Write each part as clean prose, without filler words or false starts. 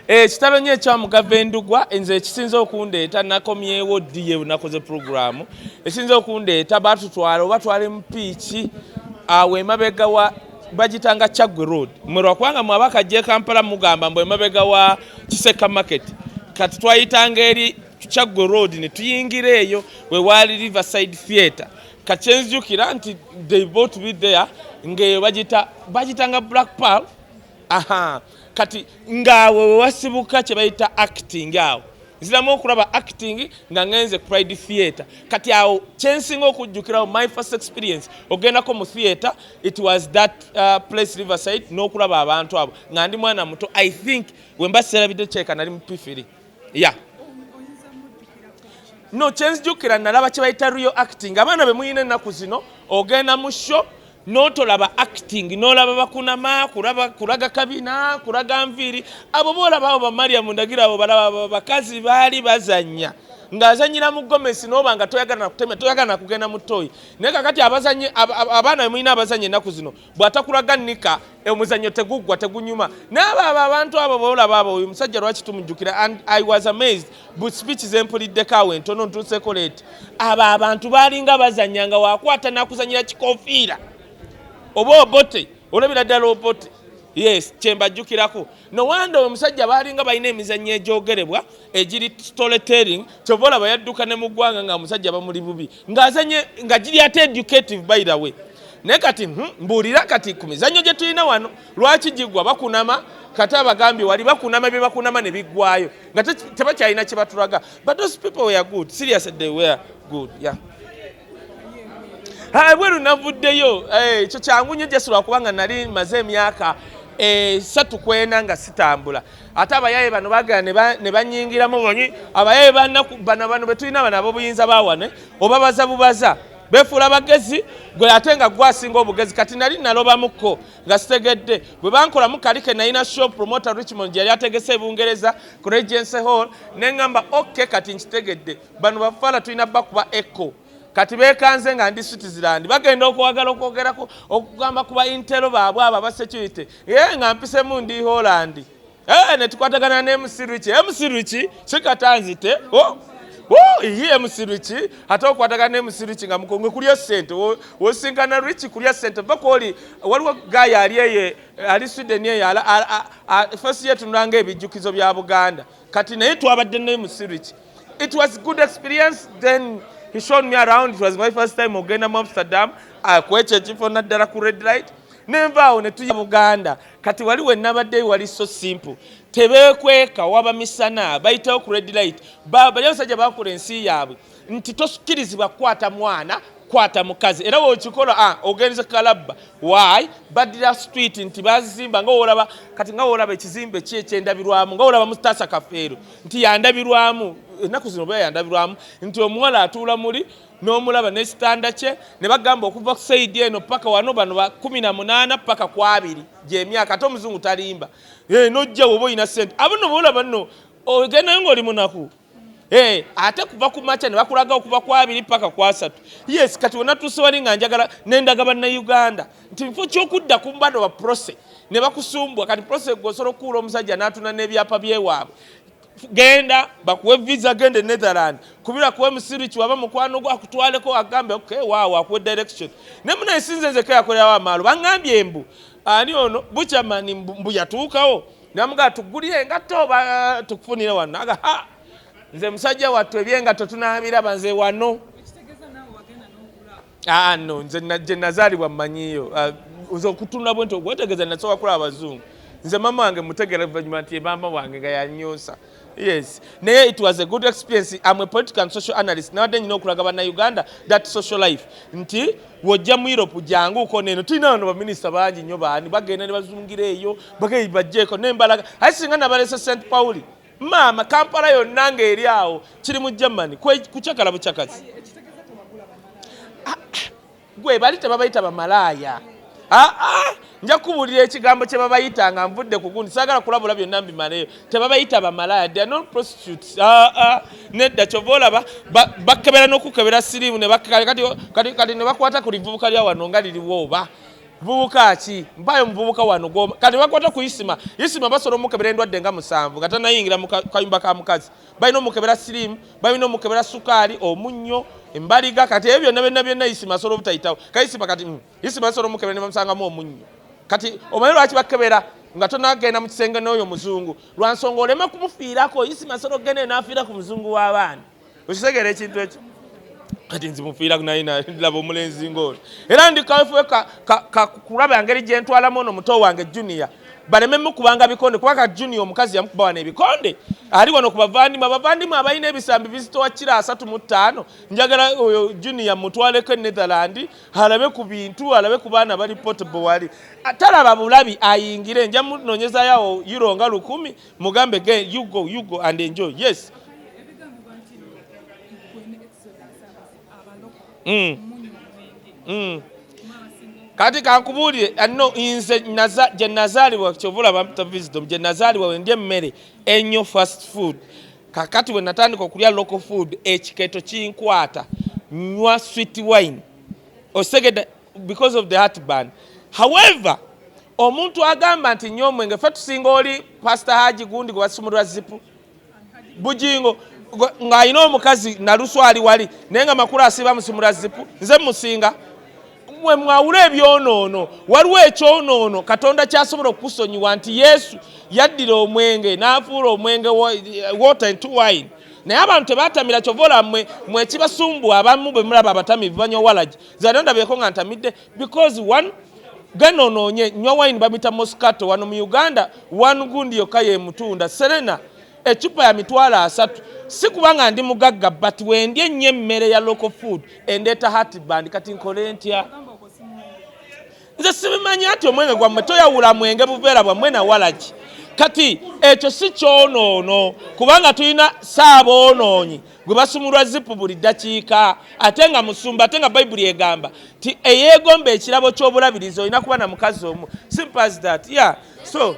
Kitalo nnyo ekyamugavendugwa nze ekisinza okundeeta nakomyewo ddi ye nakoze programu ekisinza okundeeta batutwala oba twali mu piiki awo emabega wa bagitanga Chagwe Road mwerwa kubanga mwabaka je Kampala mugamba mbwe emabega wa Kiseka Market kati twayitanga eri Chagwe Road ne tuyingira eyo we wali Riverside Theatre kachenjukira nti they both be there ngeyo bagitanga Black Pearl kati ngawe wasibuka kye bayita acting awo nziramu okulaba acting nga ngenze Pride Theatre kati awo kyensinga okujjukirawo my first experience ogendako mu theatre it was that place Riverside n'okulaba abantu abo nga ndi mwana muto I think wemba serabide cheka nali mu P3 yeah no kyenjukira nalaba kye bayita real acting abaana be muyina ennaku zino ogenda mu show notolaba acting nolaba bakunama kulaga kabina kulaga nviri abo bolaba abo ba Mariam ndagira abo balaba bakazi bali bazanya ngazanyira mu Gomesi noba nga toyagana na kuteme toyagana kugenda mu toyi neka kati abazanye abana mwina abazanye naku zino bwatakulaga nika omuzanyo tegugwa tegunyuma naba abantu abo bolaba abo uyu musajja lwaki tumujukira and I was amazed but speeches empulidde kawe ntono ntuse kolete aba abantu balinga bazanyanga wakwata nakuzanyira kikofiira obo obote olabira ddala obote yes kyembajjukirako no wanda omusajja balinga balina emizannyo egyogerebwa egiri storytelling kyobola bayadduka ne mu ggwanga nga omusajja bamuli bubi ng'azanye nga giri ate educative by the way naye kati mbuulira kati ku mizannyo gye tulina wano lwaki gigwa bakunama kati abagambye wali bakunama bye bakunama ne biggwayo nga tebakyalina kye batulaga but those people were good seriously they were good yeah bweru navuddeyo ekyo kyangu nnyo Jesu kubanga nali maze emyaka 3 kwena nga sitambula ate abayaye bano bagala ne banyingiramu bonyi abayaye bano betulina bano ab'obuyinza bawane oba baza bubaza befuula bagezi gwe ate nga gwasinga obugezi kati nali nalobamuko nga sitegedde bwe bankolamu kalike nalina show promoter Richmond yali ategese ebungereza ku Regency Hall neŋŋamba okay kati nkitegedde bano bafaala tulina bakuba echo kati bekanze nga ndi Switzerland bagenda okwagala okwogerako okugamba kuba intero baabwe aba security nga mpisemu ndi Holland ne tukwatagana ne MC sikatanzite MC ate okwatagana ne MC nga mukongwe kulya sente wosinkana Rich kulya sente mpaka oli waliwo gaya ali Sweden first year tunanga ebijjukizo bya Buganda kati naye twabadde ne MC it was good experience then he showed me around. It was my first time ogenda mu Amsterdam akweche chifo naddala ku red light nenvaawo ne tuya Buganda kati wali we nabadde wali so simple tebekweka waba misana bayitawo ku red light baba lyo sajja bakola ensi yaabwe nti tosukirizibwa kwata mwana kwata mukazi era wokikola ogenze kalabba why badira street nti bazimba nga olaba kati nga olaba ekizimbe kyendabirwamu nga olaba mustasa kafeero nti yandabirwamu ennaku zino bwe yandabirwamu nti omuwala atuula muli n'omulaba ne sitanda kye ne bagamba okuva ku side eno paka wano bano ba 18 paka ku 2 gy'emyaka ate omuzungu talimba nojja woba oyina sente abono boolaba nno ogendayo ng'oli munaku ate kuva ku macha ne bakulaga okuva ku 2 paka ku 3 yes kati wona tusewali nga njagala nendaga banna Uganda nti mfo kyokudda ku mbado wa process ne bakusumbwa kati process gosoro kuula omusajja n'atuna n'ebyapa byewaabwe genda bakuwe visa gende Netherlands kubira kuwe musirichi waba mukwano gwa kutwaleko agambe okay wow akuwe direction ne muna esinze nze kaya kolera wa malo bangambye embu ani ono buchamani mbu yatuukawo namuga tuguliye ngato ba tukufunira wano aga nze musajja wattu ebyengato tunaabira banze wano no nze nazaalibwa mmanyiyo uzo kutunda bwento ogwetegeza nasoka kula abazungu nze mama wange mutegera vanyuma nti mama wange nga yanyosa yes naye it was a good experience. I'm a political and social analyst nawadde nyina okulaga bana Uganda that social life nti wojja mu Europe jangu uko neno tulina bano baminister bangi nnyo baani bagenda ne bazungira eyo bagei bajjeko nembalaga ayisinga nabalesa St Paul mama Kampala yonna ng'eri awo kiri mu Germany kukyakala bukyakazi gwe bali tebabayita bamalaya nja kubulira ekigambo kye babayitanga nvudde ku gundi sagala kulabula byonna mbimaleyo tebabayita bamalaya they are not prostitutes nedda kyovolaba bakebera n'okukebera sirimu ne kati ne bakwata ku livubuka lya wano nga liriwo oba bubuka ki mpayo mububuka wano goma kati bakwata ku isima basobola omukebera endwadde nga 7 nga tanayingira mu kayumba ka mukazi balina omukebera sirimu balina omukebera sukaali omunnyo embaliga kati ebyo byonna isima asobola obutayitawo kayisima kati isima asobola omukebera ne bamusangamu omunnyo kati omanyi lwaki bakebera nga tonagenda mu kisenge n'oyo muzungu lwansonga olema kumufiirako isima asobola okugenda n'afiira ku muzungu w'abaana okisegeera ekintu ekyo kati nzi mufiira naye ndaba omulenzi ng'oli era ndikawefuwe kulaba engeri gye ntwalamu ono muto wange Junior balememu kubanga bikonde kubanga Junior omukazi yamukuba wano ebikonde ali wano ku bavandimwe abalina ebisambi bizitowa kira 35 njagala oyo Junior mutwaleko Netherland alabe ku bintu alabe ku baana bali portable wali talaba bulabi ayingire nja munonyeza yawo euro nga 10 mugambe ge you go and enjoy yes kati kankubulire anno inze gye nazaalibwa kyovula bamuta wisdom gye nazaalibwa wendye emmere ennyo fast food kakati we natandika okulya local food ekikeeto kinkwata nywa sweet wine osegeda because of the heartburn however omuntu agamba nti nnyo omwenge ffe tusinga oli pastor Haji gundi gwe basumulwa zipu bujingo ng'alina omukazi naluswali wali naye nga makulu asiba musumula zipu nze musinga mwe mwawula ebyonoono waliwo ekyonoono Katonda kyasobola okusonyiwa nti Yesu yaddira omwenge n'afuula omwenge water into wine naye abantu tebatamira kyovola mwe kibasumbuwa abamu bwe mulaba abatamivu banywa walagi zano ndabyeko nga ntamidde because one genonoonye nywa wine bamita Moscato wano mu Uganda one gundi yokka ye mutunda Serena echupa ya mitwalo 3 si kubanga ndi mugagga but wendye nnyo emmere ya local food endeeta heartburn kati nkole ntya nze sibimanyi ati omwenge gwammwe toyawula mwenge buveera bwammwe na walagi kati ekyo si kyonoono kubanga tulina saaboonoonyi gwe basumulwa zipu buli ddakiika ate nga musumba ate nga bayibuli egamba ti eyeegomba ekirabo ky'obulabirizi olina kuba na mukazi omu simple as that yeah so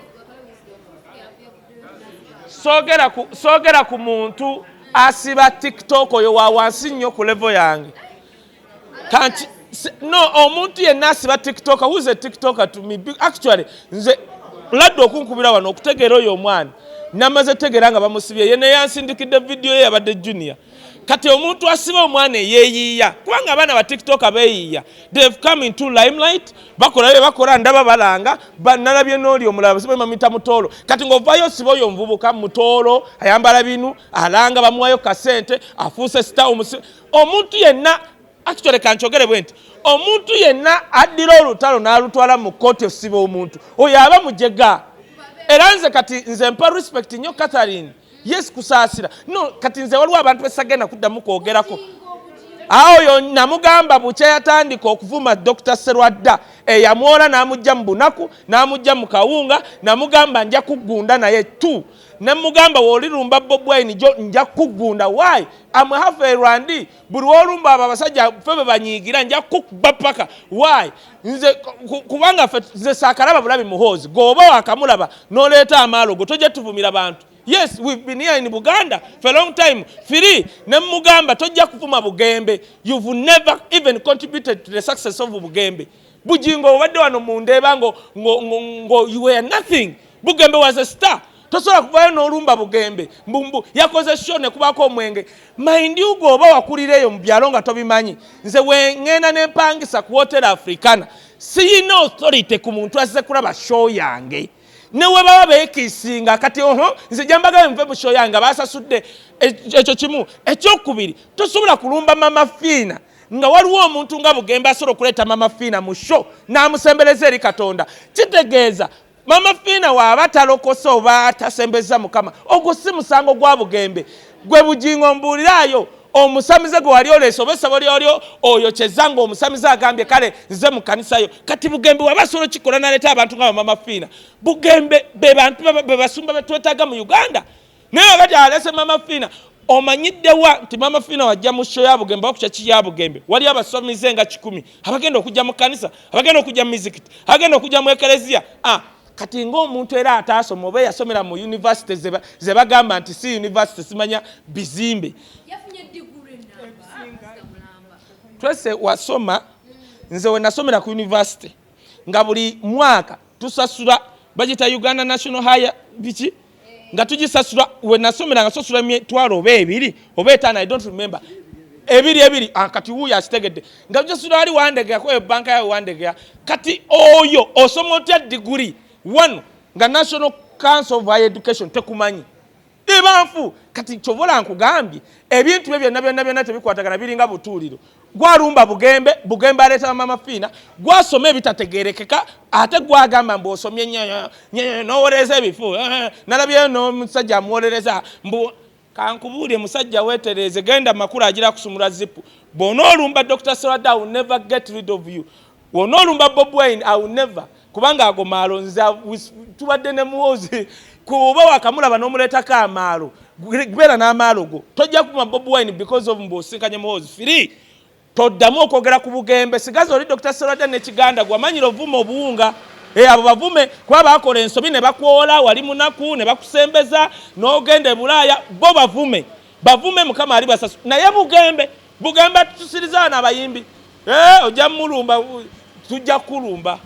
sogera ku muntu asiba TikTok oyo wa wansi nnyo ku level yange kanti no omuntu yenna asiba TikTok who's a TikToker to me actually nze ladde okunkubira wano okutegeera oyo omwana namaze tegeera nga bamusibye ye naye yansindikidde video ye yabadde Junior kati omuntu asiba omwana yeeyiiya kubanga abaana ba TikTok abeeyiiya they've come into limelight bakola ndaba balanga nalabye n'oli omulala siba mamita mutoolo kati ng'ovaayo siba oyo omuvubuka mutoolo ayambala binu alanga bamuwayo kasente afuuse sita omuntu yenna actually kankyogere bwe nti omuntu yenna addira olutalo n'alutwala mu kkooti osiba omuntu oyo aba mujega era nze kati nze mpa respect nnyo Catherine yes kusaasira no kati nze waliwo abantu besagenda kuddamu kwogerako awo namugamba bukya yatandika okuvuma Dr. Serwadda eyamwola n'amujja mu bunaku n'amujja mu kawunga namugamba nja kugunda naye tu namugamba wolirumba Bobi Wine jo nja kugunda why am half a rwandi buli wolumba abasajja febe banyigira nja kukuba paka why nze kubanga nze sakalaba bulabi muhozi goba wakamulaba noleeta amaalo go toje tuvumira abantu yes we've been here in Buganda for a long time free nemugamba tojja kuvuma Bugembe you've never even contributed to the success of Bugembe bujingo obadde wano mundeba ngo you were nothing Bugembe was a star tosobola kuvayo n'olumba Bugembe mbumbu yakoze show ne kubako omwenge mind you go oba wakulireyo mu byalo nga tobimanyi nze wengenda n'empangisa ku Hotel Africana siyina authority ku muntu azze kulaba show yange newe baba beekisinga kati nze jambaga nve mu show yange basasudde ekyo kimu ekyokubiri tosobola kulumba Mama Fina nga waliwo omuntu nga Bugembe asobola okuleeta Mama Fina mu show n'amusembeleza eri Katonda kitegeeza Mama Fina waba talokosa oba atasembeza Mukama ogwo si musango gwa Bugembe gwe bujingo mbuulirayo omusamize gwe wali oleese oba essabo lyolyo oyo kyezanga omusamize agambye kale nze mu kanisa yo kati Bugembe waba asobola kikola naleeta abantu nga Mama Fina Bugembe be bantu be basumba betwetaaga mu Uganda naye kati alese Mama Fina omanyiddewa nti Mama Fina wajja mu show ya Bugembe okucha ki ya Bugembe wali abasomize nga 10 abagenda okujja mu kanisa abagenda okujja mu mizikiti abagenda okujja mu ekelezia kati ng'omuntu era ataasoma oba yasomera mu university ze bagamba nti si university simanya bizimbe twese wasoma nze we nasomera ku university nga buli mwaka tusasula bagita Uganda National Higher biki nga tugisasula we nasomera nga sasula emitwalo oba ebiri oba etaano I don't remember ebiri kati wuya asitegedde nga tugisasula ali wandegera ko banka yawe wandegera kati oyo osoma otya degree 1 nga National Council of Higher Education tekumanyi ebanfu kati chovola nkugambye ebintu ebyo byonna tebikwatagana biringa butuuliro gwarumba bugembe aleta mama fina gwasoma ebitategerekeka ate gwagamba mbu osomye nnyo n'owolereza ebifu nalabyeyo n'omusajja amuwolereza mbu kankubuulye musajja weetereze genda makulu agira kusumula zipu bw'onoolumba Dr. Serwadda I will never get rid of you bw'onoolumba Bobi Wine I will never kubanga ago maalo nze tubadde ne muwozi kuba wakamulaba n'omuleetako amaalo gbeera n'amaalo go tojja kuma Bobi Wine because of mbosinkanye muwozi firi toddamu okwogera ku bugembe sigazi oli Dr. Serwadda n'ekiganda gwamanyira ovuma obuwunga abo bavume kuba bakola ensobi ne bakwola wali munaku ne bakusembeza n'ogenda e Bulaaya bo bavume mukama ali basasu naye bugembe tusirizaana abayimbi ojja mulumba tujja kulumba